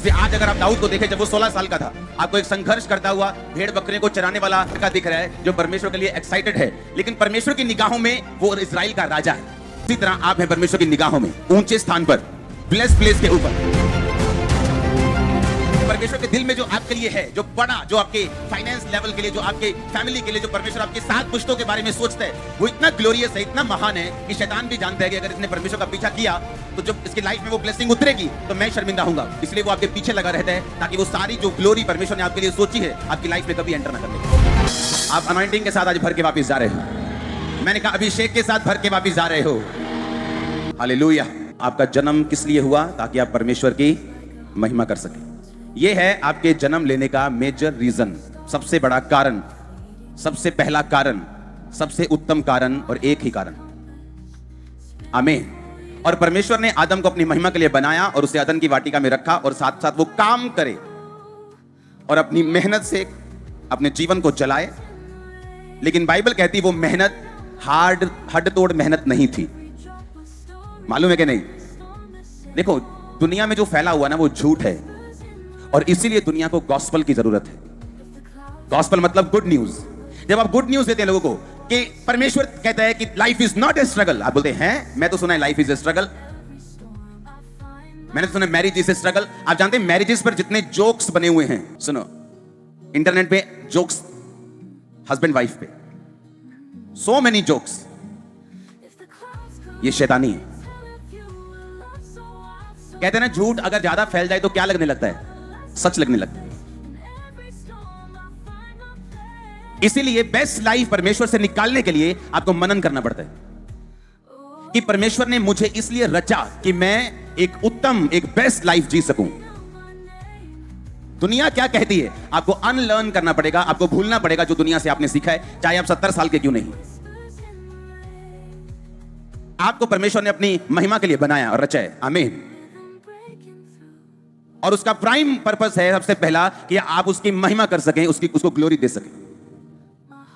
जैसे आज अगर आप दाऊद को देखें, जब वो 16 साल का था, आपको एक संघर्ष करता हुआ भेड़ बकरे को चराने वाला लड़का दिख रहा है जो परमेश्वर के लिए एक्साइटेड है, लेकिन परमेश्वर की निगाहों में वो इजराइल का राजा है। इसी तरह आप हैं परमेश्वर की निगाहों में ऊंचे स्थान पर, ब्लेस्ड प्लेस के ऊपर। परमेश्वर के दिल में जो आपके लिए है, जो बड़ा, जो आपके फाइनेंस लेवल के लिए, जो आपके फैमिली के लिए, जो परमेश्वर आपके 7 पुश्तों के बारे में सोचता है, वो इतना ग्लोरियस है, इतना महान है कि शैतान भी जानता है कि अगर इसने परमेश्वर का पीछा किया तो जब इसकी लाइफ में वो ब्लेसिंग उतरेगी तो मैं शर्मिंदा हूंगा। इसलिए वो आपके पीछे लगा रहता है ताकि वो सारी जो ग्लोरी परमेश्वर ने आपके लिए सोची है आपकी लाइफ में कभी एंटर ना करने। आप अनॉइंटिंग के साथ आज भर के वापस जा रहे हो। मैंने कहा अभिषेक के साथ भर के वापस जा रहे हो। हालेलुया। आपका जन्म किस लिए हुआ? ताकि आप परमेश्वर की महिमा कर सके। यह है आपके जन्म लेने का मेजर रीजन, सबसे बड़ा कारण, सबसे पहला कारण, सबसे उत्तम कारण और एक ही कारण। आमीन। और परमेश्वर ने आदम को अपनी महिमा के लिए बनाया और उसे अदन की वाटिका में रखा और साथ साथ वो काम करे और अपनी मेहनत से अपने जीवन को चलाए। लेकिन बाइबल कहती वो मेहनत हड तोड़ मेहनत नहीं थी। मालूम है कि नहीं? देखो, दुनिया में जो फैला हुआ ना वो झूठ है और इसीलिए दुनिया को गॉस्पल की जरूरत है। गॉस्पल मतलब गुड न्यूज। जब आप गुड न्यूज देते हैं लोगों को कि परमेश्वर कहता है कि life is not a struggle, आप बोलते हैं मैं तो सुना है लाइफ इज ए स्ट्रगल, मैंने तो सुना मैरिज इज ए स्ट्रगल। आप जानते हैं मैरिजेस पर जितने जोक्स बने हुए हैं, सुनो इंटरनेट पे जोक्स हस्बैंड वाइफ पे, सो मेनी जोक्स, ये शैतानी है। कहते हैं ना झूठ अगर ज्यादा फैल जाए तो क्या लगने लगता है? सच लगने लगता है। इसीलिए बेस्ट लाइफ परमेश्वर से निकालने के लिए आपको मनन करना पड़ता है कि परमेश्वर ने मुझे इसलिए रचा कि मैं एक उत्तम, एक बेस्ट लाइफ जी सकूं। दुनिया क्या कहती है आपको अनलर्न करना पड़ेगा, आपको भूलना पड़ेगा जो दुनिया से आपने सीखा है, चाहे आप 70 साल के क्यों नहीं। आपको परमेश्वर ने अपनी महिमा के लिए बनाया और रचा है। आमीन। और उसका प्राइम पर्पस है सबसे पहला कि आप उसकी महिमा कर सकें, उसको ग्लोरी दे सकें।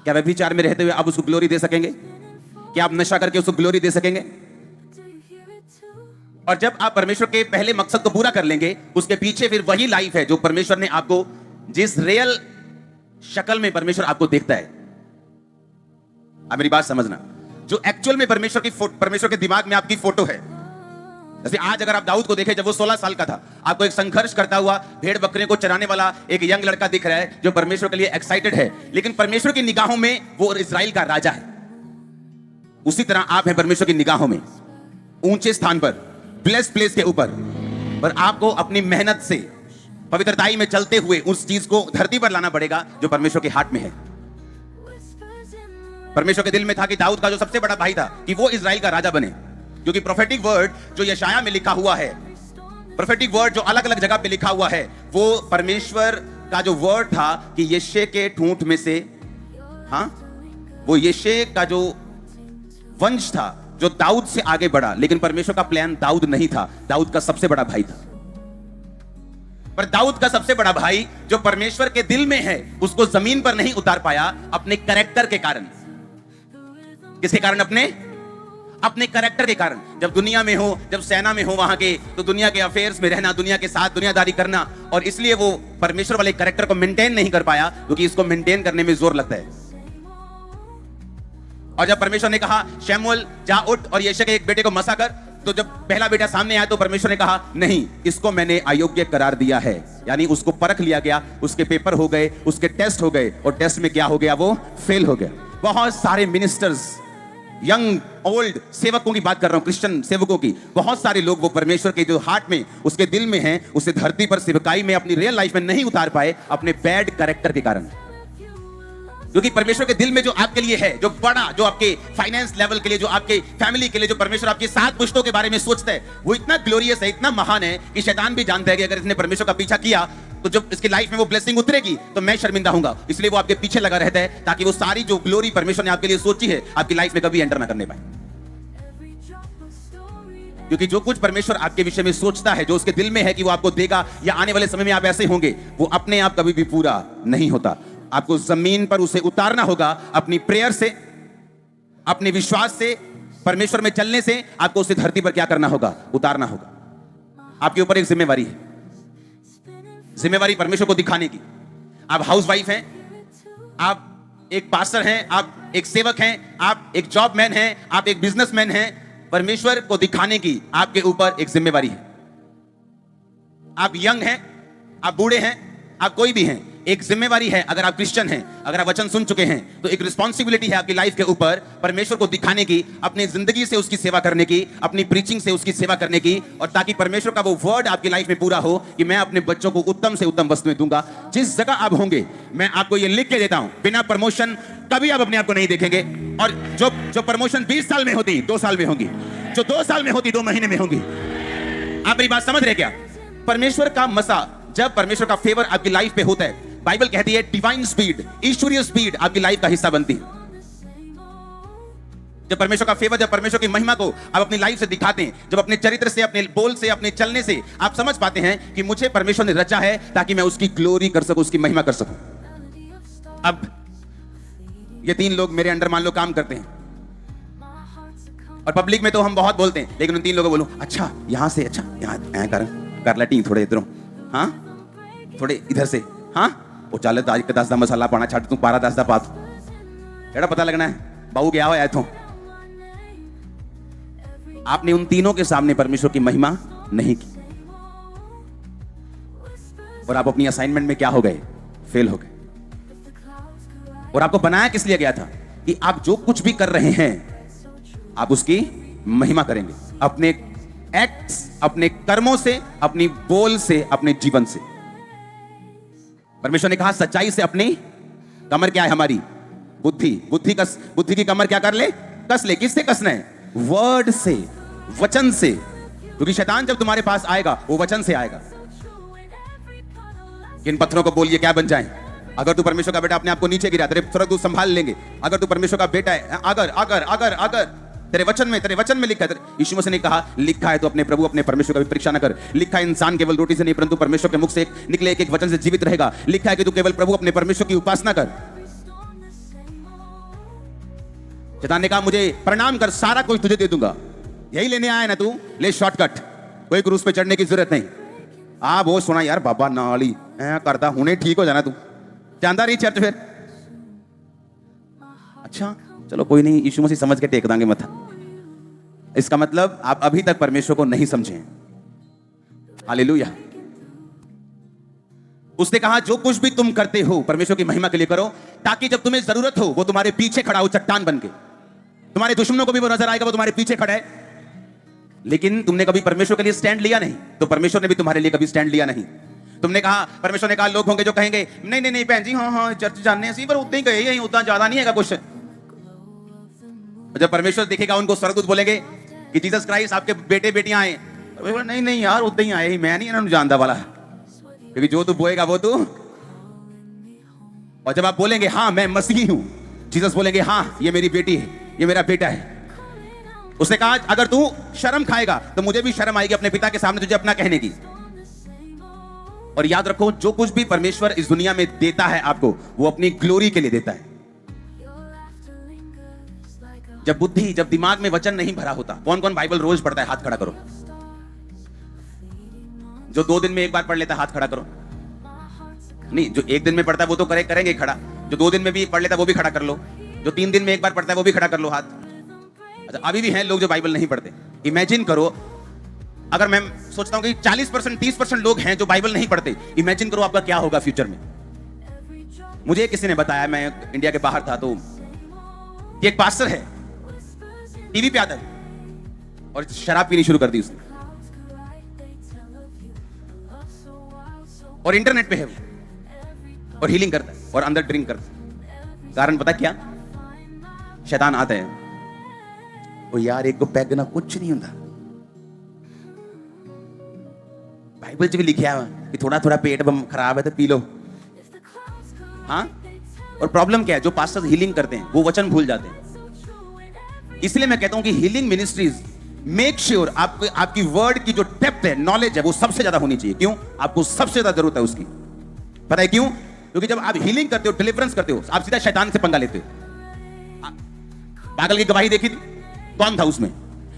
क्या व्यभिचार में रहते हुए आप उसको ग्लोरी दे सकेंगे? क्या आप नशा करके उसको ग्लोरी दे सकेंगे? और जब आप परमेश्वर के पहले मकसद को पूरा कर लेंगे, उसके पीछे फिर वही लाइफ है जो परमेश्वर ने आपको, जिस रियल शक्ल में परमेश्वर आपको देखता है। आप मेरी बात समझना, जो एक्चुअल में परमेश्वर के दिमाग में आपकी फोटो है। जैसे आज अगर आप दाऊद को देखें, जब वो 16 साल का था, आपको एक संघर्ष करता हुआ भेड़ बकरे को चराने वाला एक यंग लड़का दिख रहा है जो परमेश्वर के लिए एक्साइटेड है, लेकिन परमेश्वर की निगाहों में वो इजराइल का राजा है। उसी तरह आप हैं परमेश्वर की निगाहों में ऊंचे स्थान पर, ब्लेस्ड प्लेस के ऊपर। पर आपको अपनी मेहनत से, पवित्रताई में चलते हुए उस चीज को धरती पर लाना पड़ेगा जो परमेश्वर के हाथ में है। परमेश्वर के दिल में था कि दाऊद का जो सबसे बड़ा भाई था कि वो इजराइल का राजा बने, क्योंकि प्रोफेटिक वर्ड जो यशाया में लिखा हुआ है, प्रोफेटिक वर्ड जो अलग अलग जगह पे लिखा हुआ है, वो परमेश्वर का जो वर्ड था कि यशे के ठूंठ में से, वो यशे का जो वंश था जो दाऊद से आगे बढ़ा, लेकिन परमेश्वर का प्लान दाऊद नहीं था, दाऊद का सबसे बड़ा भाई था। पर दाऊद का सबसे बड़ा भाई जो परमेश्वर के दिल में है, उसको जमीन पर नहीं उतार पाया अपने कैरेक्टर के कारण। किसके कारण? अपने कैरेक्टर के कारण। जब दुनिया में हो, जब सेना में हो वहां के, तो दुनिया के अफेयर्स में रहना, दुनिया के साथ दुनियादारी करना, और इसलिए वो परमेश्वर वाले कैरेक्टर को मेंटेन नहीं कर पाया, क्योंकि इसको मेंटेन करने में जोर लगता है। और जब परमेश्वर ने कहा शमूएल जा उठ और यिशै के एक बेटे को मसा कर, तो जब पहला बेटा सामने आया तो परमेश्वर ने कहा नहीं, इसको मैंने अयोग्य करार दिया है। यानी उसको परख लिया गया, उसके पेपर हो गए, उसके टेस्ट हो गए, और टेस्ट में क्या हो गया? वो फेल हो गया। बहुत सारे मिनिस्टर्स, यंग ओल्ड सेवकों की बात कर रहा हूं, क्रिश्चियन सेवकों की, बहुत सारे लोग वो परमेश्वर के जो हार्ट में, उसके दिल में हैं, उसे धरती पर सेवकाई में, अपनी रियल लाइफ में नहीं उतार पाए अपने बैड कैरेक्टर के कारण। क्योंकि परमेश्वर के दिल में जो आपके लिए है, जो बड़ा, जो आपके फाइनेंस लेवल के लिए, जो आपके फैमिली के लिए, जो परमेश्वर आपकी 7 पुश्तों के बारे में सोचता है, वो इतना ग्लोरियस है, इतना महान है कि शैतान भी जानता है कि अगर इसने परमेश्वर का पीछा किया तो जब इसकी लाइफ में वो ब्लेसिंग उतरेगी तो मैं शर्मिंदा हूंगा। इसलिए वो आपके पीछे लगा रहता है ताकि वो सारी जो ग्लोरी परमेश्वर ने आपके लिए सोची है आपकी लाइफ में कभी एंटर ना करने पाए। क्योंकि जो कुछ परमेश्वर आपके विषय में सोचता है, जो उसके दिल में है कि वो आपको देगा या आने वाले समय में आप ऐसे होंगे, वो अपने आप कभी भी पूरा नहीं होता। आपको जमीन पर उसे उतारना होगा अपनी प्रेयर से, अपने विश्वास से, परमेश्वर में चलने से। आपको उसे धरती पर क्या करना होगा? उतारना होगा। आपके ऊपर एक जिम्मेवारी है। जिम्मेवारी परमेश्वर को दिखाने की। आप हाउसवाइफ हैं, आप एक पास्टर हैं, आप एक सेवक हैं, आप एक जॉबमैन हैं, आप एक बिजनेसमैन हैं, परमेश्वर को दिखाने की आपके ऊपर एक जिम्मेवारी है। आप यंग हैं, आप बूढ़े हैं, आप कोई भी हैं, एक जिम्मेवारी है। अगर आप क्रिश्चियन हैं, अगर आप वचन सुन चुके हैं, तो एक रिस्पॉन्सिबिलिटी है आपकी लाइफ के ऊपर परमेश्वर को दिखाने की, अपनी जिंदगी से उसकी सेवा करने की, अपनी प्रीचिंग से उसकी सेवा करने की, और ताकि परमेश्वर का वो वर्ड आपकी लाइफ में पूरा हो कि मैं अपने बच्चों को उत्तम से उत्तम वस्तुएं दूंगा। जिस जगह आप होंगे, मैं आपको ये लिख के देता हूं, बिना प्रमोशन कभी आप अपने आप को नहीं देखेंगे। और जो प्रमोशन 20 साल में होती 2 साल में होंगी, जो 2 साल में होती 2 महीने में होंगी। आप मेरी बात समझ रहे क्या? परमेश्वर का मसा, जब परमेश्वर का फेवर आपकी लाइफ पे होता है, बाइबल कहती है डिवाइन स्पीड, ईश्वरीय स्पीड आपकी लाइफ का हिस्सा बनती है। जब परमेश्वर का फेवर, जब परमेश्वर की महिमा को आप अपनी लाइफ से दिखाते हैं, जब अपने चरित्र से, अपने बोल से, अपने चलने से आप समझ पाते हैं कि मुझे परमेश्वर ने रचा है ताकि मैं उसकी ग्लोरी कर सकूं, उसकी महिमा कर सकूं। अब ये 3 लोग मेरे अंडर मान लो काम करते हैं, और पब्लिक में तो हम बहुत बोलते हैं, लेकिन उन 3 लोगों को बोलो अच्छा यहां से, अच्छा यहां कर लटी थोड़े इधरों, हाँ थोड़े इधर से, हाँ वो चाले ताज के 10 मसाला पाना छाट तू 12-10 पात एड़ा पता लगना है बाबू क्या होया इथों। आपने उन तीनों के सामने परमेश्वर की महिमा नहीं की, और आप अपनी असाइनमेंट में क्या हो गए? फेल हो गए। और आपको बनाया किस लिए गया था? कि आप जो कुछ भी कर रहे हैं आप उसकी महिमा करेंगे, अपने एक्ट्स, अपने कर्मों से, अपनी बोल से, अपने जीवन से। परमेश्वर ने कहा सच्चाई से अपनी कमर क्या है हमारी? बुद्धि। बुद्धि की कमर क्या कर ले? कस ले। किससे कसना है? वर्ड से, वचन से। क्योंकि शैतान जब तुम्हारे पास आएगा वो वचन से आएगा। किन पत्थरों को बोलिए क्या बन जाए? अगर तू परमेश्वर का बेटा, अपने आप को नीचे गिरा, तेरे स्वर्गदूत संभाल लेंगे। अगर तू परमेश्वर का बेटा है, अगर तेरे वचन में लिखा है, यीशु मसीह ने कहा लिखा है तो अपने प्रभु अपने परमेश्वर का भी परीक्षा न कर। लिखा है इंसान केवल रोटी से नहीं परंतु परमेश्वर के मुख से निकले एक वचन से जीवित रहेगा। लिखा है कि तू केवल प्रभु अपने परमेश्वर की उपासना कर। शैतान ने कहा मुझे प्रणाम कर, सारा कुछ तुझे दे दूंगा। यही लेने आया ना तू, ले शॉर्टकट, कोई क्रूस पे चढ़ने की जरूरत नहीं। वो सुना यार बाबा नाली करता हुने ठीक हो जाना, तू जानता नहीं चर्च फिर। अच्छा चलो कोई नहीं, यीशु मसीह समझ के टेक देंगे मथा। इसका मतलब आप अभी तक परमेश्वर को नहीं समझे। हालेलुया। उसने कहा जो कुछ भी तुम करते हो परमेश्वर की महिमा के लिए करो, ताकि जब तुम्हें जरूरत हो वो तुम्हारे पीछे खड़ा हो चट्टान बनके। तुम्हारे दुश्मनों को भी वो नजर आएगा वो तुम्हारे पीछे खड़ा है। लेकिन तुमने कभी परमेश्वर के लिए स्टैंड लिया नहीं, तो परमेश्वर ने भी तुम्हारे लिए कभी स्टैंड लिया नहीं। तुमने कहा, परमेश्वर ने कहा लोग होंगे जो कहेंगे नहीं नहीं नहीं बहन जी, हाँ चर्च जाने हैं, पर उतना ही कहे, यही उतना ज्यादा नहीं है कुछ। जब परमेश्वर देखेगा उनको, स्वर्गदूत बोलेंगे कि जीसस क्राइस्ट आपके बेटे बेटियां आए, तो नहीं नहीं यार उतना ही आए, मैं नहीं इन्होंने जानता वाला, क्योंकि जो तू बोएगा वो तू। और जब आप बोलेंगे हाँ मैं मसीही हूं, जीसस बोलेंगे हाँ ये मेरी बेटी है, ये मेरा बेटा है। उसने कहा अगर तू शर्म खाएगा तो मुझे भी शर्म आएगी अपने पिता के सामने तुझे अपना कहने की। और याद रखो जो कुछ भी परमेश्वर इस दुनिया में देता है आपको, वो अपनी ग्लोरी के लिए देता है। जब बुद्धि, जब दिमाग में वचन नहीं भरा होता, कौन कौन बाइबल रोज पढ़ता है? हाथ खड़ा करो। जो 2 दिन में एक बार पढ़ लेता है हाथ खड़ा करो। नहीं, जो 1 दिन में पढ़ता है वो तो करेंगे खड़ा। जो 2 दिन में भी पढ़ लेता है वो भी खड़ा कर लो। जो 3 दिन में एक बार पढ़ता है वो भी खड़ा कर लो हाथ। अच्छा, अभी भी हैं लोग जो बाइबल नहीं पढ़ते। इमेजिन करो, अगर मैं सोचता हूं कि 40% 30% लोग हैं जो बाइबल नहीं पढ़ते, इमेजिन करो आपका क्या होगा फ्यूचर में। मुझे किसी ने बताया, मैं इंडिया के बाहर था, तो एक पास्टर है, टीवी पे आता है और शराब पीनी शुरू कर दी उसने, और इंटरनेट पे है वो, और हीलिंग करता है और अंदर ड्रिंक करता है। कारण पता क्या? शैतान आता है, ओ यार एक को पैग ना कुछ नहीं होता, बाइबल च भी लिखा है कि थोड़ा थोड़ा पेट खराब है तो पी लो। हाँ, और प्रॉब्लम क्या है? जो पास्टर हीलिंग करते हैं वो वचन भूल जाते हैं। इसलिए मैं कहता हूं कि हीलिंग मिनिस्ट्रीज मेक श्योर आपकी वर्ड की जो डेप्थ है, नॉलेज है, वो सबसे ज्यादा होनी चाहिए। क्यों? आपको सबसे ज्यादा जरूरत है उसकी। पता है क्यों? क्योंकि जब आप हीलिंग करते हो, डिलीवरेंस करते हो, आप सीधा शैतान से पंगा लेते हो। पागल की गवाही देखी थी, कौन था उसमें?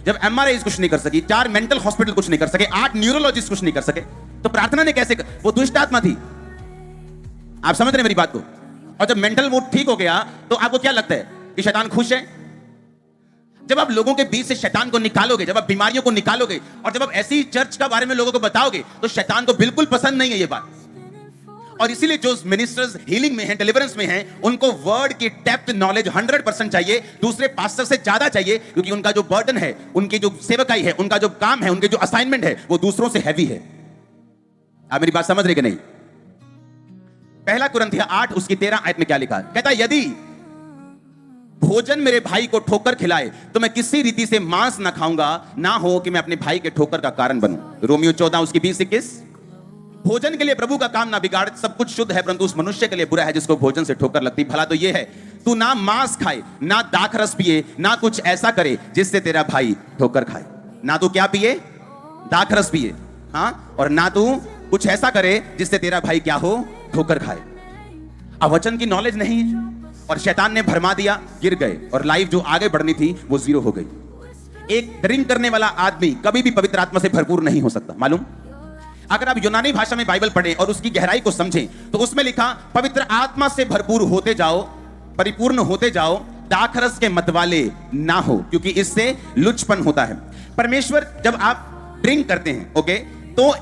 जब एमआरआई कुछ नहीं कर सकी, 4 मेंटल हॉस्पिटल कुछ नहीं कर सके, 8 न्यूरोलॉजिस्ट कुछ नहीं कर सके, तो प्रार्थना ने कैसे वो दुष्ट आत्मा थी। आप समझ रहे हैं मेरी बात को। और जब मेंटल मूड ठीक हो गया तो आपको क्या लगता है कि शैतान खुश है। जब आप लोगों के बीच से शैतान को निकालोगे, जब आप बीमारियों को निकालोगे और जब आप ऐसी चर्च का बारे में लोगों को बताओगे तो शैतान को बिल्कुल पसंद नहीं है ये बात। और इसीलिए जो मिनिस्टर्स हीलिंग में हैं, डिलीवरेंस में हैं, उनको वर्ड की डेप्थ नॉलेज 100% चाहिए, दूसरे पास्टर से ज्यादा चाहिए, क्योंकि उनका जो बर्डन है, उनकी जो सेवकाई है, उनका जो काम है, उनके जो असाइनमेंट है, वो दूसरों से हैवी है। आप मेरी बात समझ रहे कि नहीं। पहला कुरिन्थियों 8 उसकी 13 आयत में क्या लिखा है, कहता है यदि भोजन मेरे भाई को ठोकर खिलाए तो मैं किसी रीति से मांस ना खाऊंगा, ना हो कि मैं अपने भाई के ठोकर का कारण बनूं। रोमियो 14 उसकी 20-21। भोजन के लिए प्रभु का काम ना बिगाड़, सब कुछ शुद्ध है, परंतु उस मनुष्य के लिए बुरा है जिसको भोजन से ठोकर लगती। भला तो ये है तू ना मांस खाए, ना दाखरस पिए, ना कुछ ऐसा करे जिससे तेरा भाई ठोकर खाए। ना तू क्या पिए, दाखरस पिए, हाँ, और ना तू कुछ ऐसा करे जिससे तेरा भाई क्या हो, ठोकर खाए। अब वचन की नॉलेज नहीं है और शैतान ने भरमा दिया, गिर गए और लाइफ जो आगे बढ़नी थी वो जीरो हो गई। एक ड्रिंक करने वाला आदमी कभी भी पवित्र आत्मा से भरपूर नहीं हो सकता, मालूम। अगर आप यूनानी भाषा में बाइबल पढ़ें और उसकी गहराई को समझें तो उसमें लिखा पवित्र आत्मा से भरपूर होते जाओ, परिपूर्ण होते जाओ, दाखरस के मतवाले ना हो, क्योंकि इससे लुचपन होता है। परमेश्वर जब आप ड्रिंक करते हैं, ओके, तो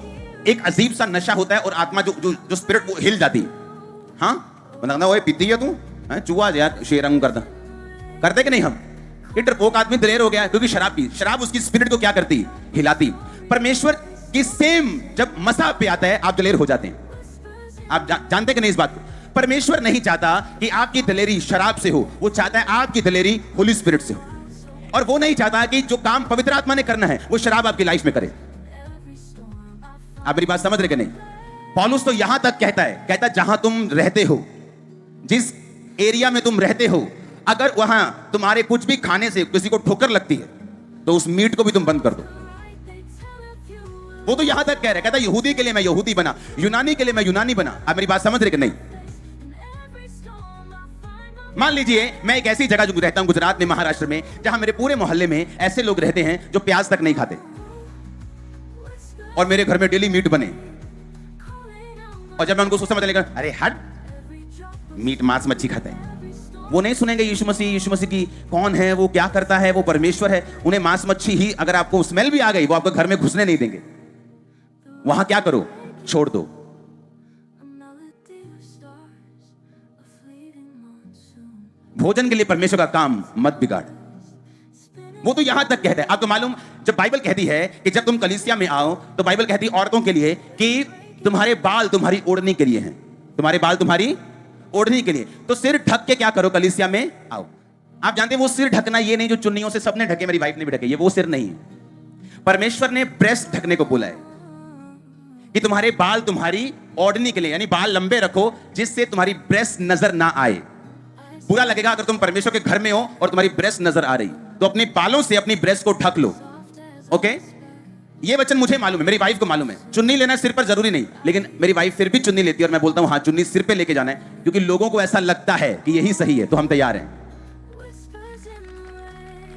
एक अजीब सा नशा होता है और आत्मा जो स्पिरिट वो हिल जाती। हाँ, मतलब वो पीती है तू, चूहा यार शेरंग करते कि नहीं हम। ये डरपोक आदमी दिलेर हो गया क्योंकि शराब पी, शराब उसकी स्पिरिट को क्या करती, हिलाती। परमेश्वर की सेम जब मसा पे आता है आप दिलेर हो जाते हैं। आप जानते कि नहीं इस बात को। परमेश्वर नहीं चाहता कि आपकी दिलेरी शराब से हो, वो चाहता है आपकी दिलेरी होली स्पिरिट से हो। और वो नहीं चाहता कि जो काम पवित्र आत्मा ने करना है वो शराब आपकी लाइफ में करे। आप मेरी बात समझ रहे कि नहीं। पौलुस तो यहां तक कहता जहां तुम रहते हो, जिस एरिया में तुम रहते हो, अगर वहां तुम्हारे कुछ भी खाने से किसी को ठोकर लगती है तो उस मीट को भी तुम बंद कर दो। वो तो यहां तक कह रहा है, कहता यहूदी के लिए मैं यहूदी बना, यूनानी के लिए मैं यूनानी बना। आप मेरी बात समझ रहे कि नहीं। मान लीजिए मैं एक ऐसी जगह जो रहता हूं गुजरात में, महाराष्ट्र में, जहां मेरे पूरे मोहल्ले में ऐसे लोग रहते हैं जो प्याज तक नहीं खाते और मेरे घर में डेली मीट बने। और जब मैं उनको सोचता मतलब अरे हट, मीट मांस मच्छी खाता है, वो नहीं सुनेंगे यीशु मसीह की कौन है, वो क्या करता है, वो परमेश्वर है। उन्हें मांस मच्छी ही, अगर आपको स्मेल भी आ गई वो आपको घर में घुसने नहीं देंगे। वहां क्या करो, छोड़ दो। भोजन के लिए परमेश्वर का काम मत बिगाड़। वो तो यहां तक कहता है। आपको मालूम, जब बाइबल कहती है कि जब तुम कलीसिया में आओ तो बाइबल कहती है औरतों के लिए कि तुम्हारे बाल तुम्हारी ओढ़नी के लिए हैं, तुम्हारे बाल तुम्हारी ओढ़नी के लिए। तो सिर ढक के क्या करो, कलीसिया में आओ। आप जानते हैं वो सिर ढकना ये नहीं जो चुन्नियों से सबने ढके, मेरी वाइफ ने भी ढके, ये वो सिर नहीं है। परमेश्वर ने ब्रेस्ट ढकने को बोला है कि तुम्हारे बाल तुम्हारी ओढ़नी के लिए, यानी बाल लंबे रखो जिससे तुम्हारी ब्रेस्ट नजर ना आए। बुरा लगेगा अगर तुम परमेश्वर के घर में हो और तुम्हारी ब्रेस्ट नजर आ रही, तो अपने बालों से अपनी ब्रेस्ट को ढक लो। ओके, ये वचन मुझे मालूम है, मेरी वाइफ को मालूम है। चुन्नी लेना सिर पर जरूरी नहीं, लेकिन मेरी वाइफ फिर भी चुन्नी लेती है और मैं बोलता हूं हाँ चुन्नी सिर पे लेके जाना है, क्योंकि लोगों को ऐसा लगता है कि यही सही है, तो हम तैयार हैं।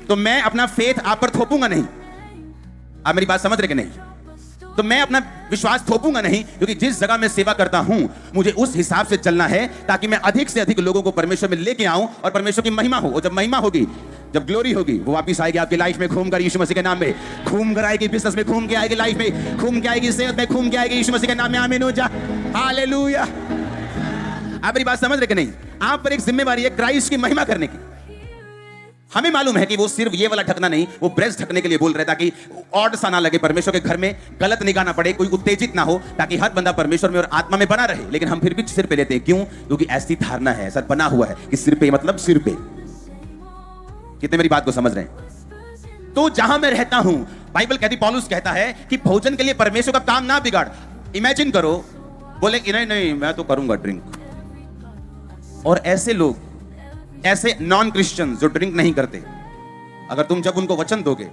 तो मैं अपना फेथ आप पर थोपूंगा नहीं। आप मेरी बात समझ रहे कि नहीं। तो मैं अपना विश्वास थोपूंगा नहीं, क्योंकि जिस जगह मैं सेवा करता हूं मुझे उस हिसाब से चलना है ताकि मैं अधिक से अधिक लोगों को परमेश्वर में लेके आऊं और परमेश्वर की महिमा हो। और जब महिमा होगी, जब ग्लोरी होगी, वो वापस आएगी आपकी लाइफ में घूमकर, यीशु मसीह के नाम में घूम कर आएगी, बिजनेस में घूम के आएगी, लाइफ में घूम के आएगी, सेहत में घूम के आएगी, यीशु मसीह के नाम में आमीन हो जा, हालेलुया। आप मेरी बात समझ रहे कि नहीं। आप पर एक जिम्मेवारी है क्राइस्ट की महिमा करने की। हमें मालूम है कि वो सिर्फ ये वाला ढकना नहीं, वो ब्रेस्ट ढकने के लिए बोल रहा है ताकि ऑड सा ना लगे, परमेश्वर के घर में गलत निगाह ना पड़े, कोई उत्तेजित ना हो, ताकि हर बंदा परमेश्वर में और आत्मा में बना रहे। लेकिन हम फिर भी सिर पे लेते हैं, क्यों? क्योंकि ऐसी धारणा है, ऐसा बना हुआ है कि सिर पे मतलब सिर पे। कितने मेरी बात को समझ रहे हैं। तो जहां मैं रहता हूं, बाइबल कहती, पौलुस कहता है कि भोजन के लिए परमेश्वर का काम ना बिगाड़। इमेजिन करो, बोले कि नहीं नहीं मैं तो करूंगा ड्रिंक। और ऐसे लोग, ऐसे नॉन क्रिश्चियन जो ड्रिंक नहीं करते, अगर तुम जब उनको वचन दोगे,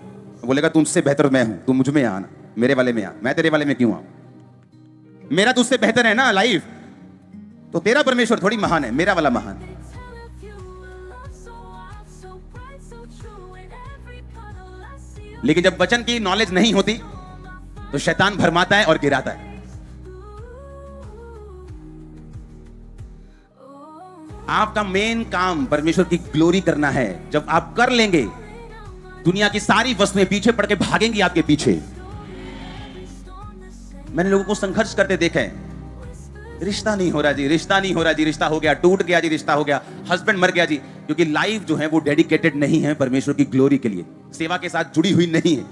बोलेगा तुमसे बेहतर मैं हूं, तुम मुझ में आना, मेरे वाले में आ, मैं तेरे वाले में क्यों आऊं? मेरा तुझसे बेहतर है ना लाइफ, तो तेरा परमेश्वर थोड़ी महान है, मेरा वाला महान है। लेकिन जब वचन की नॉलेज नहीं होती तो शैतान भरमाता है और गिराता है। आपका मेन काम परमेश्वर की ग्लोरी करना है। जब आप कर लेंगे, दुनिया की सारी वस्तुएं पीछे पड़ के भागेंगी आपके पीछे। मैंने लोगों को संघर्ष करते देखा है, रिश्ता नहीं हो रहा जी, रिश्ता नहीं हो रहा जी, रिश्ता हो गया, टूट गया जी, रिश्ता हो गया, हस्बैंड मर गया जी, क्योंकि लाइफ जो है वो डेडिकेटेड नहीं है परमेश्वर की ग्लोरी के लिए, सेवा के साथ जुड़ी हुई नहीं है।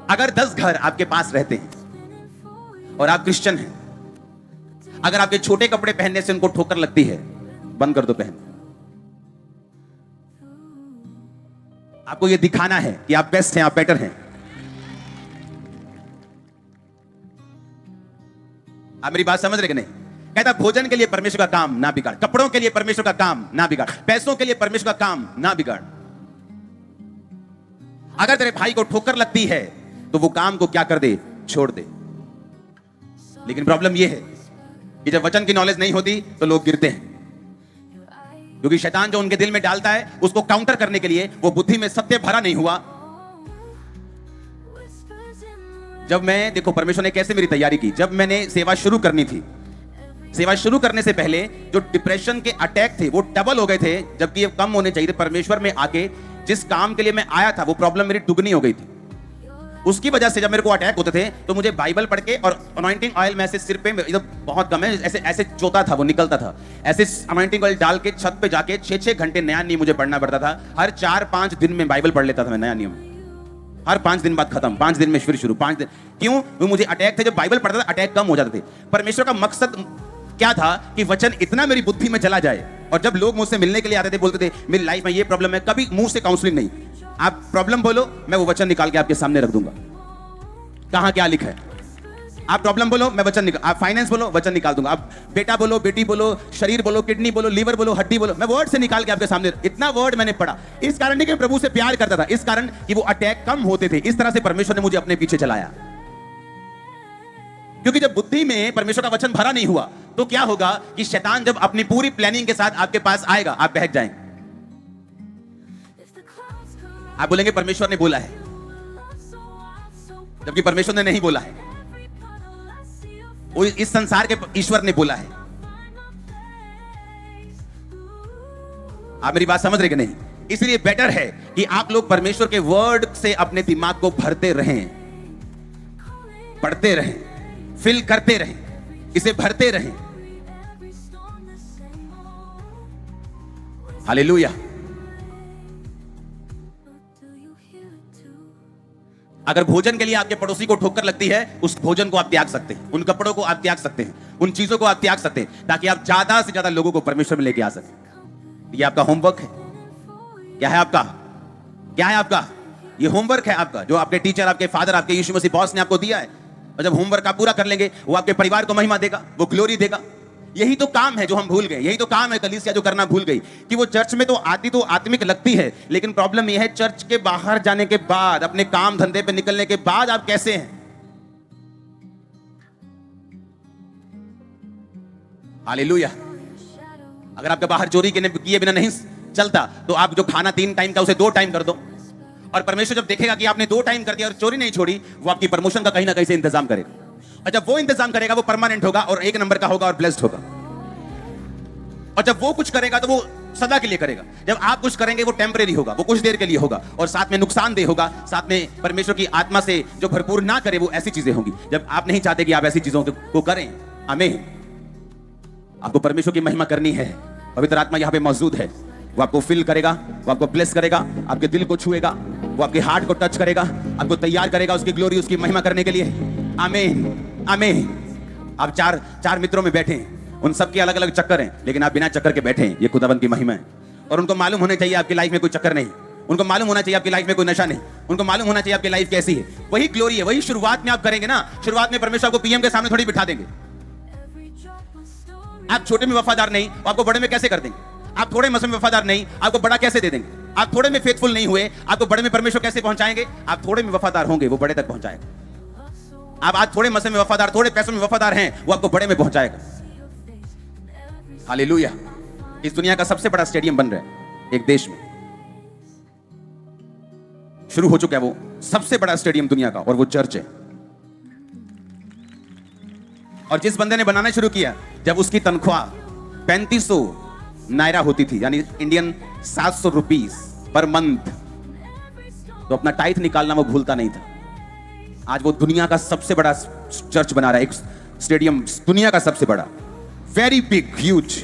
अगर 10 घर आपके पास रहते हैं और आप क्रिश्चियन हैं, अगर आपके छोटे कपड़े पहनने से उनको ठोकर लगती है, बंद कर दो पहन। आपको यह दिखाना है कि आप बेस्ट हैं, आप बेटर हैं। आप मेरी बात समझ रहे कि नहीं? कहता भोजन के लिए परमेश्वर का काम ना बिगाड़, कपड़ों के लिए परमेश्वर का काम ना बिगाड़, पैसों के लिए परमेश्वर का काम ना बिगाड़। अगर तेरे भाई को ठोकर लगती है तो वो काम को क्या कर दे, छोड़ दे। लेकिन प्रॉब्लम यह है कि जब वचन की नॉलेज नहीं होती तो लोग गिरते हैं, क्योंकि शैतान जो उनके दिल में डालता है उसको काउंटर करने के लिए वो बुद्धि में सत्य भरा नहीं हुआ। जब मैं, देखो परमेश्वर ने कैसे मेरी तैयारी की, जब मैंने सेवा शुरू करनी थी, सेवा शुरू करने से पहले जो डिप्रेशन के अटैक थे वो डबल हो गए थे, जबकि ये कम होने चाहिए थे। परमेश्वर में आके जिस काम के लिए मैं आया था वो प्रॉब्लम मेरी दुगनी हो गई थी। उसकी वजह से जब मेरे को अटैक होते थे तो मुझे बाइबल पढ़ के और अनॉइंटिंग ऑयल में ऐसे सिर पे, बहुत कम है, ऐसे ऐसे चोता था, वो निकलता था, ऐसे अनॉइंटिंग ऑयल डाल के छत पे जाके 6-6 घंटे नया नियम मुझे पढ़ना पड़ता था। हर 4-5 दिन में बाइबल पढ़ लेता था मैं, नया नियम। हर 5 दिन बाद खत्म, 5 दिन में फिर शुरू, 5 दिन। क्यों? वो मुझे अटैक थे, जब बाइबल पढ़ता था अटैक कम हो जाते थे। परमेश्वर का मकसद क्या था कि वचन इतना मेरी बुद्धि में चला जाए, और जब लोग मुझसे मिलने के लिए आते थे बोलते थे मेरी लाइफ में ये प्रॉब्लम है, कभी मुंह से काउंसलिंग नहीं, आप प्रॉब्लम बोलो, मैं वो वचन निकाल के आपके सामने रख दूंगा, कहां क्या लिखा है। आप प्रॉब्लम बोलो, मैं वचन निकाल, आप फाइनेंस बोलो, वचन निकाल दूंगा, आप बेटा बोलो, बेटी बोलो, शरीर बोलो, किडनी बोलो, लीवर बोलो, हड्डी बोलो, मैं वर्ड से निकाल के आपके सामने। इतना वर्ड मैंने पढ़ा, इस कारण नहीं कि प्रभु से प्यार करता था, इस कारण कि वो अटैक कम होते थे। इस तरह से परमेश्वर ने मुझे अपने पीछे चलाया, क्योंकि जब बुद्धि में परमेश्वर का वचन भरा नहीं हुआ तो क्या होगा कि शैतान जब अपनी पूरी प्लानिंग के साथ आपके पास आएगा, आप बहक जाएंगे। आप बोलेंगे परमेश्वर ने बोला है, जबकि परमेश्वर ने नहीं बोला है, वो इस संसार के ईश्वर ने बोला है। आप मेरी बात समझ रहे कि नहीं? इसलिए बेटर है कि आप लोग परमेश्वर के वर्ड से अपने दिमाग को भरते रहें, पढ़ते रहें, फिल करते रहें, इसे भरते रहें। हालेलुया। अगर भोजन के लिए आपके पड़ोसी को ठोकर लगती है, उस भोजन को आप त्याग सकते हैं, उन कपड़ों को आप त्याग सकते हैं, उन चीजों को आप त्याग सकते हैं, ताकि आप ज्यादा से ज्यादा लोगों को परमेश्वर में लेके आ सकें। ये आपका होमवर्क है। क्या है आपका? क्या है आपका? ये होमवर्क है आपका, जो आपके टीचर, आपके फादर, आपके यीशु मसीह बॉस ने आपको दिया है। और जब होमवर्क आप पूरा कर लेंगे, वो आपके परिवार को महिमा देगा, वो ग्लोरी देगा। यही तो काम है जो हम भूल गए, यही तो काम है कलीसिया जो करना भूल गई, कि वो चर्च में तो आती तो आत्मिक लगती है, लेकिन प्रॉब्लम यह है चर्च के बाहर जाने के बाद, अपने काम धंधे पे निकलने के बाद आप कैसे हैं। हालेलुया। अगर आपका बाहर चोरी किए बिना नहीं चलता, तो आप जो खाना 3 टाइम का उसे 2 टाइम कर दो, और परमेश्वर जब देखेगा कि आपने 2 टाइम कर दिया और चोरी नहीं छोड़ी, वो आपकी प्रमोशन का कहीं ना कहीं से इंतजाम करेगा। और जब वो इंतजाम करेगा वो परमानेंट होगा और 1 नंबर का होगा और ब्लेस्ड होगा। और जब वो कुछ करेगा तो वो सदा के लिए करेगा। जब आप कुछ करेंगे वो टेम्परेरी होगा, वो कुछ देर के लिए होगा, और साथ में नुकसानदेह होगा, साथ में परमेश्वर की आत्मा से जो भरपूर ना करे वो ऐसी चीजें होंगी। जब आप नहीं चाहते कि आप ऐसी चीजों को करें, आमीन। आपको परमेश्वर की महिमा करनी है, पवित्र आत्मा यहाँ पे मौजूद है, वो आपको फिल करेगा, वो आपको ब्लेस करेगा, आपके दिल को छुएगा, वो आपके हार्ट को टच करेगा, आपको तैयार करेगा उसकी ग्लोरी, उसकी महिमा करने के लिए। आमीन, आमीन। आप 4 मित्रों में बैठे हैं, उन सबके अलग अलग चक्कर हैं, लेकिन आप बिना चक्कर के बैठे हैं। ये खुदावंद की महिमा है। और उनको मालूम होने चाहिए आपकी लाइफ में कोई चक्कर नहीं, उनको मालूम होना चाहिए आपकी लाइफ में कोई नशा नहीं, उनको मालूम होना चाहिए आपकी लाइफ कैसी है। वही ग्लोरी है, वही शुरुआत में आप करेंगे ना। शुरुआत में परमेश्वर को पीएम के सामने थोड़ी बिठा देंगे। आप छोटे में वफादार नहीं, आपको बड़े में कैसे कर देंगे? आप थोड़े मसले में वफादार नहीं, आपको बड़ा कैसे दे देंगे? आप थोड़े में फेथफुल नहीं हुए, आपको बड़े में परमेश्वर कैसे पहुंचाएंगे? आप थोड़े में वफादार होंगे, वो बड़े तक पहुंचाएगा। आप आज थोड़े मसले में वफादार, थोड़े पैसों में वफादार हैं, वो आपको बड़े में पहुंचाएगा। हालेलुया। इस दुनिया का सबसे बड़ा स्टेडियम बन रहा है एक देश में, शुरू हो चुका है वो सबसे बड़ा स्टेडियम दुनिया का, और वो चर्च है। और जिस बंदे ने बनाना शुरू किया, जब उसकी तनख्वाह 3500 नायरा होती थी, यानी इंडियन 700 रुपीज पर मंथ, तो अपना टाइथ निकालना वो भूलता नहीं था। आज वो दुनिया का सबसे बड़ा चर्च बना रहा है, एक स्टेडियम, दुनिया का सबसे बड़ा, वेरी बिग, ह्यूज।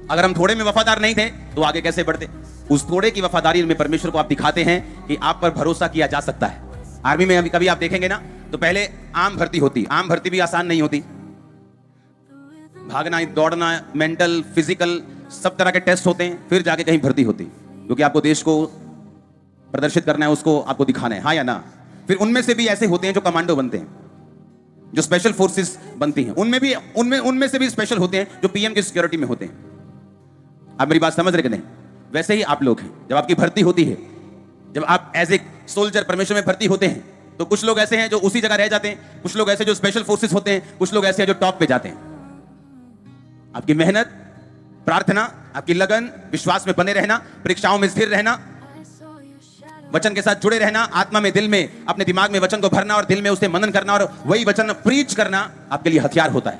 अगर हम थोड़े में वफादार नहीं थे तो आगे कैसे बढ़ते? उस थोड़े की वफादारी में परमेश्वर को आप दिखाते हैं कि आप पर भरोसा किया जा सकता है। आर्मी में कभी आप देखेंगे ना, तो पहले आम भर्ती होती, आम भर्ती भी आसान नहीं होती। भागना, दौड़ना, मेंटल, फिजिकल, सब तरह के टेस्ट होते हैं, फिर जाके कहीं भर्ती होती, क्योंकि आपको देश को प्रदर्शित करना है, उसको आपको दिखाना है, हाँ या ना। फिर उनमें से भी ऐसे होते हैं जो कमांडो बनते हैं, जो स्पेशल फोर्सेस बनती हैं, उनमें से भी स्पेशल होते हैं जो पीएम की सिक्योरिटी में होते हैं। आप मेरी बात समझ रहे कि नहीं? वैसे ही आप लोग हैं, जब आपकी भर्ती होती है, जब आप एज ए सोल्जर परमेश्वर में भर्ती होते हैं, तो कुछ लोग ऐसे हैं जो उसी जगह रह जाते हैं, कुछ लोग ऐसे जो स्पेशल फोर्सेस होते हैं, कुछ लोग ऐसे हैं जो टॉप पे जाते हैं। आपकी मेहनत, प्रार्थना, आपकी लगन, विश्वास में बने रहना, परीक्षाओं में स्थिर रहना, वचन के साथ जुड़े रहना, आत्मा में, दिल में, अपने दिमाग में वचन को भरना और दिल में उसे मनन करना और वही वचन प्रीच करना आपके लिए हथियार होता है।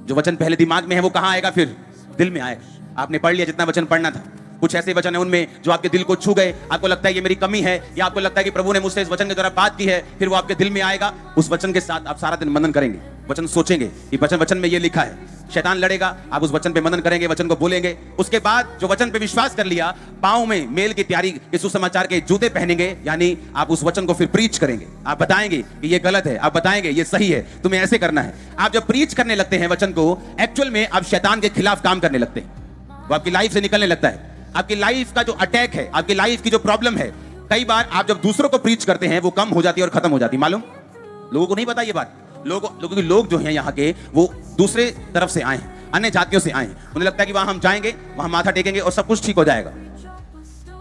जो वचन पहले दिमाग में है वो कहां आएगा? फिर दिल में आएगा। आपने पढ़ लिया जितना वचन पढ़ना था, कुछ ऐसे वचन है उनमें जो आपके दिल को छू गए, आपको लगता है ये मेरी कमी है, या आपको लगता है कि प्रभु ने मुझसे इस वचन के द्वारा बात की है, फिर वो आपके दिल में आएगा। उस वचन के साथ आप सारा दिन मनन करेंगे, वचन सोचेंगे कि वचन में ये लिखा है। शैतान लड़ेगा, आप उस वचन पे मनन करेंगे, वचन को बोलेंगे। उसके बाद जो वचन पे विश्वास कर लिया, पांव में मेल की तैयारी के सुसमाचार के जूते पहनेंगे, यानी आप उस वचन को फिर प्रीच करेंगे। आप बताएंगे कि ये गलत है, आप बताएंगे ये सही है, तुम्हें ऐसे करना है। आप जब प्रीच करने लगते हैं वचन को, एक्चुअल में आप शैतान के खिलाफ काम करने लगते हैं, वो आपकी लाइफ से निकलने लगता है। आपकी लाइफ का जो अटैक है, आपकी लाइफ की जो प्रॉब्लम है, कई बार आप जब दूसरों को प्रीच करते हैं वो कम हो जाती है और खत्म हो जाती है। मालूम, लोगों को नहीं पता ये बात। लोग जो हैं यहाँ के, वो दूसरे तरफ से आए हैं, अन्य जातियों से आए हैं। उन्हें लगता है कि वहां हम जाएंगे, वहां माथा टेकेंगे और सब कुछ ठीक हो जाएगा,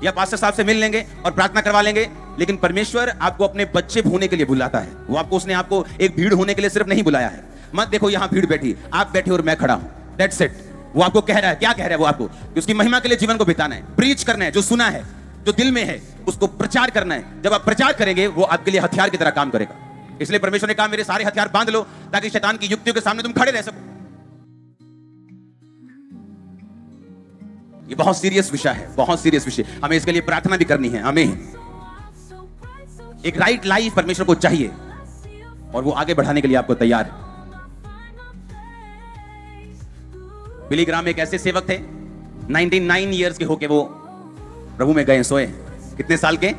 या पास्टर साहब से मिल लेंगे और प्रार्थना करवा लेंगे। लेकिन परमेश्वर आपको अपने बच्चे होने के लिए बुलाता है। उसने आपको एक भीड़ होने के लिए सिर्फ नहीं बुलाया है। मत देखो यहाँ भीड़ बैठी, आप बैठे और मैं खड़ा हूं, दैट्स इट। वो आपको कह रहा है, क्या कह रहा है वो आपको? कि उसकी महिमा के लिए जीवन को बिताना है, प्रीच करना है, जो सुना है, जो दिल में है, उसको प्रचार करना है। जब आप प्रचार करेंगे, वो आपके लिए हथियार की तरह काम करेगा। इसलिए परमेश्वर ने कहा, मेरे सारे हथियार बांध लो, ताकि शैतान की युक्तियों के सामने तुम खड़े रह सको। ये बहुत सीरियस विषय है, बहुत सीरियस विषय। हमें इसके लिए प्रार्थना भी करनी है। हमें एक राइट लाइफ परमेश्वर को चाहिए, और वो आगे बढ़ाने के लिए आपको तैयार है। बिली ग्राम एक ऐसे सेवक थे, 99 ईयर्स के होके वो प्रभु में गए, सोए। कितने साल के?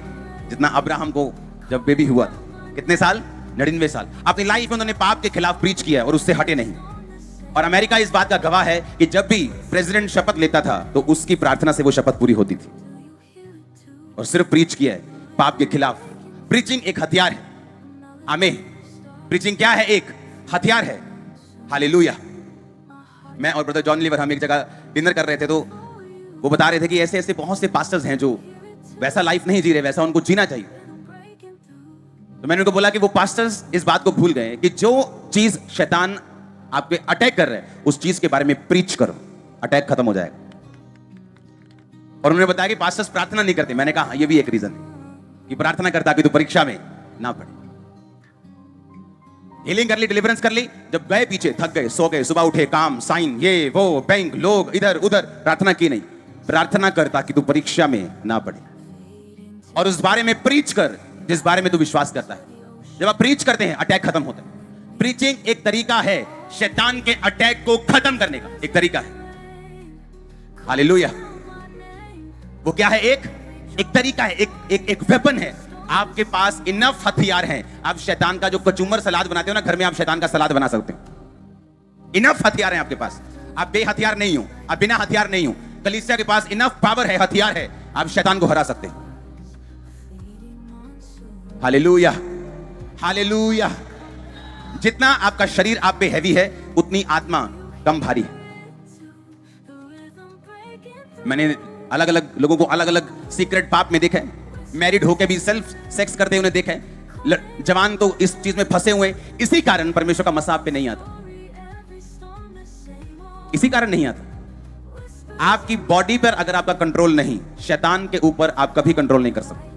जितना अब्राहम को जब बेबी हुआ था। कितने साल? 99 साल। अपनी लाइफ में उन्होंने पाप के खिलाफ प्रीच किया और उससे हटे नहीं। और अमेरिका इस बात का गवाह है कि जब भी प्रेसिडेंट शपथ लेता था, तो उसकी प्रार्थना से वो शपथ पूरी होती थी। और सिर्फ प्रीच किया है पाप के खिलाफ। प्रीचिंग एक हथियार है। आमीन। प्रीचिंग क्या है? एक हथियार है। हालेलुया। मैं और ब्रदर जॉन लीवर हम एक जगह डिनर कर रहे थे, तो वो बता रहे थे कि ऐसे ऐसे बहुत से पास्टर्स हैं जो वैसा लाइफ नहीं जी रहे, वैसा उनको जीना चाहिए। तो मैंने उनको बोला कि वो पास्टर्स इस बात को भूल गए कि जो चीज शैतान आप पे अटैक कर रहे हैं, उस चीज के बारे में प्रीच करो, अटैक खत्म हो जाएगा। और उन्होंने बताया कि पास्टर्स प्रार्थना नहीं करते। मैंने कहा हाँ, ये भी एक रीजन है कि प्रार्थना करता कि तू परीक्षा में ना पढ़े। हीलिंग कर ली, डिलीवरेंस कर ली, जब गए पीछे थक गए, सो गए, सुबह उठे, काम, साइन, ये वो, बैंक, लोग, इधर उधर, प्रार्थना की नहीं। प्रार्थना करता कि तू परीक्षा में ना पढ़े, और उस बारे में प्रीच कर जिस बारे में तू विश्वास करता है। जब आप प्रीच करते हैं, अटैक खत्म होता है। प्रीचिंग एक तरीका है शैतान के अटैक को खत्म करने का, एक तरीका है। हालेलुया। वो क्या है? एक तरीका है, एक वेपन है। आपके पास इनफ हथियार हैं। आप शैतान का जो कचूमर सलाद बनाते हो ना घर में, आप शैतान का सलाद बना सकते हो। इनफ हथियार हैं आपके पास। आप बे हथियार नहीं हो, आप बिना हथियार नहीं हो। कलीसिया के पास इनफ पावर है, हथियार है, आप शैतान को हरा सकते हैं। Hallelujah, hallelujah. जितना आपका शरीर आप पे हैवी है, उतनी आत्मा कम भारी है। मैंने अलग अलग लोगों को अलग अलग सीक्रेट पाप में देखा है। मैरिड होके भी सेल्फ सेक्स करते हुए देखा है। जवान तो इस चीज में फंसे हुए। इसी कारण परमेश्वर का मसा आप पे नहीं आता, इसी कारण नहीं आता। आपकी बॉडी पर अगर आपका कंट्रोल नहीं, शैतान के ऊपर आप कभी कंट्रोल नहीं कर सकते।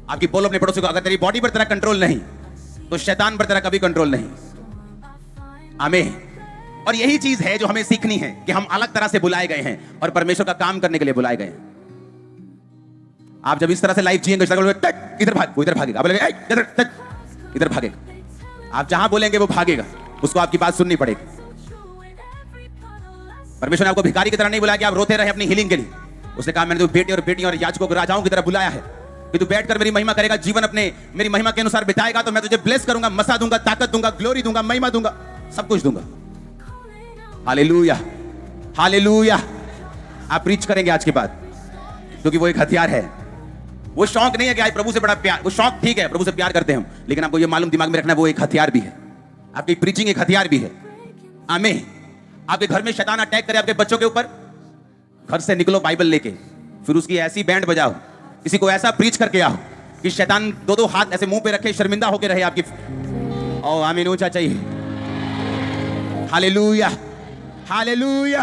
आपकी बोलो अपने पड़ोसी को, अगर तेरी बॉडी पर तेरा कंट्रोल नहीं तो शैतान पर तेरा कभी कंट्रोल नहीं। आमीन। और यही चीज है जो हमें सीखनी है कि हम अलग तरह से बुलाए गए हैं और परमेश्वर का काम करने के लिए बुलाए गए हैं। आप जब इस तरह से लाइफ जिएंगे, इधर भाग, वो इधर भागेगा, आप बोलेंगे इधर भागेगा। आप जहां बोलेंगे वो भागेगा, उसको आपकी बात सुननी पड़ेगी। परमेश्वर ने आपको भिखारी की तरह नहीं बुलाया कि आप रोते रहे अपनी हीलिंग के लिए। उसने कहा मैंने तो बेटे और बेटियों और याजकों को राजाओं की तरह बुलाया है कि तू बैठकर मेरी महिमा करेगा, जीवन अपने मेरी महिमा के अनुसार बिताएगा तो मैं तुझे ब्लेस करूंगा, मसा दूंगा, ताकत दूंगा, ग्लोरी दूंगा, महिमा दूंगा, सब कुछ दूंगा। Hallelujah, hallelujah. आप प्रीच करेंगे आज के बाद, क्योंकि वो एक हथियार है। वो शौक नहीं है कि आज प्रभु से बड़ा प्यार, वो शौक ठीक है, प्रभु से प्यार करते हैं हम, लेकिन आपको ये मालूम दिमाग में रखना है वो एक हथियार भी है। आपकी प्रीचिंग एक हथियार भी है। आमीन। आपके घर में शैतान अटैक करे आपके बच्चों के ऊपर, घर से निकलो बाइबल लेके, फिर उसकी ऐसी बैंड बजाओ, किसी को ऐसा प्रीच करके आओ कि शैतान दो दो हाथ ऐसे मुंह पे रखे शर्मिंदा होके रहे आपकी। ओ आमीन, ऊंचा चाहिए। Hallelujah, hallelujah.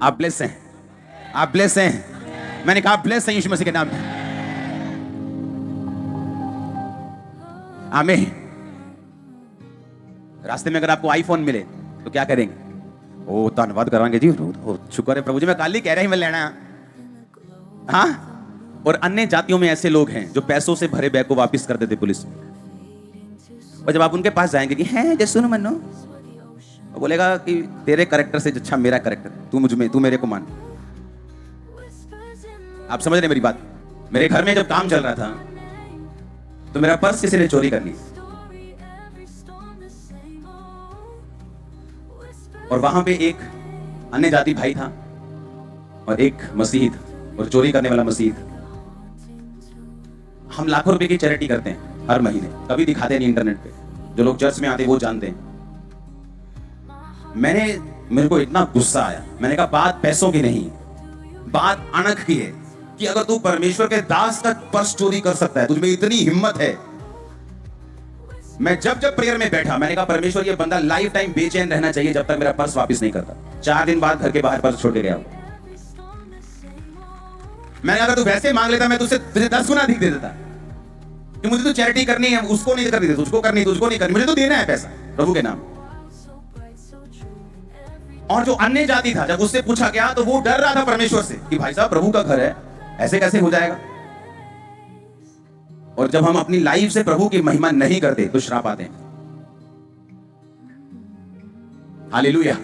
आप ब्लेस हैं, आप ब्लेस हैं। मैंने कहा ब्लेस हैं यीशु मसीह के नाम में। आमीन। रास्ते में अगर आपको आईफोन मिले तो क्या करेंगे? ओ धन्यवाद करांगे जी, शुक्र है प्रभु जी, मैं कल ही कह रहा हूं मैं लेना। हाँ। और अन्य जातियों में ऐसे लोग हैं जो पैसों से भरे बैग को वापस कर देते पुलिस में। और जब आप उनके पास जाएंगे कि हैं जय सुनो मनो, वो बोलेगा कि तेरे कैरेक्टर से अच्छा मेरा कैरेक्टर है, तू मुझ में, तू मेरे को मान। आप समझ रहे मेरी बात? मेरे घर में जब काम चल रहा था तो मेरा पर्स किसी ने चोरी कर ली, और वहां पे एक अन्य जाति भाई था और एक मसीही था, और चोरी करने वाला मसीही था। हम लाखों रुपए की चैरिटी करते हैं हर महीने, कभी दिखाते नहीं इंटरनेट पे, जो लोग चर्च में आते वो जानते हैं। मेरे को इतना गुस्सा आया, मैंने कहा बात पैसों की नहीं, बात अणख की है कि अगर तू परमेश्वर के दास का पर्स चोरी कर सकता है, तुझमें इतनी हिम्मत है। मैं जब प्रेयर में बैठा, मैंने कहा परमेश्वर ये बंदा लाइफ टाइम बेचैन रहना चाहिए जब तक मेरा पर्स वापस नहीं करता। 4 दिन बाद घर के बाहर पर्स छोड़ के गया। मैंने अगर तू वैसे मांग लेता मैं तुझे 10 गुना अधिक दे देता कि मुझे तो चैरिटी करनी है, उसको नहीं करनी, तुझको करनी, तुझको नहीं करनी, मुझे तो देना है पैसा प्रभु के नाम। और जो अन्य जाति था, जब उससे पूछा गया तो वो डर रहा था परमेश्वर से कि भाई साहब प्रभु का घर है, ऐसे कैसे हो जाएगा। और जब हम अपनी लाइफ से प्रभु की महिमा नहीं करते तो श्राप आते हैं। हालेलुया।